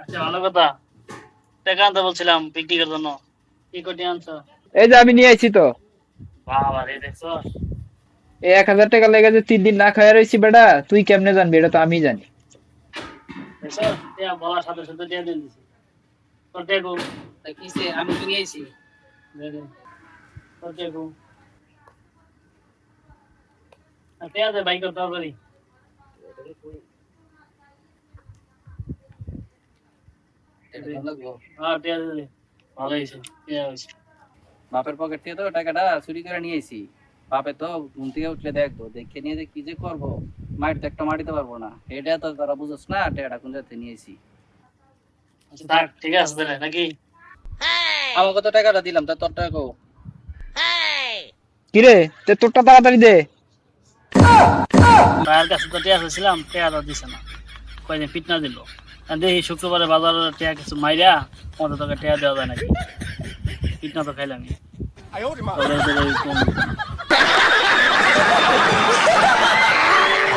আচ্ছা ভালো কথা। টাকা আনতে বলছিলাম পিকনিকের জন্য, কি কোটি আনছো? এই যে আমি নিয়ে আইছি তো। বাবা রে দেখছো। এই 1,000 টাকা লেগে যে 3 দিন না খাইয়া রয়েছি বেটা, তুই কেমনে জানবি? এটা তো আমি জানি। দেখছো টিয়া বলার সাথে সাথে টিয়া দিয়ে দিছি। তোর টেকু কিসে আমি তো নিয়েছি। দে দে, তোর টেকু আর টিয়া দে বাইক তরকারি। এটা ভালো লাগবো। হ্যাঁ টিয়া দে দে। ভালো হয়েছে, টিয়া হয়েছে। বাপের পকেট থেকে তো টাকাটা চুরি করে নিয়েছি। বাপে তো ঘুম থেকে উঠলে দেখবো, দেখে নিয়ে যে কি যে করবো, মাইর তো একটা মারিতে পারবো না। এটা তো তারা বুঝোস না, টাকাটা কোন জায়গা থেকে নিয়েছি। আচ্ছা থাক, ঠিক আছে তাহলে নাকি? আমাকে তো টাকাটা দিলাম, তা তোর টাকা কিরে, তোরটা তাড়াতাড়ি দে। ভাইয়ের কাছে তো টিয়া চাইছিলাম, টিয়া তো দিছে না, কয়দিন ফিটনা দিল। আর দেখি শুক্রবারে বাজারে টিয়া কিছু মাইরা মতো তোকে টিয়া দেওয়া যায় নাকি। ফিটনা তো খাইলাম।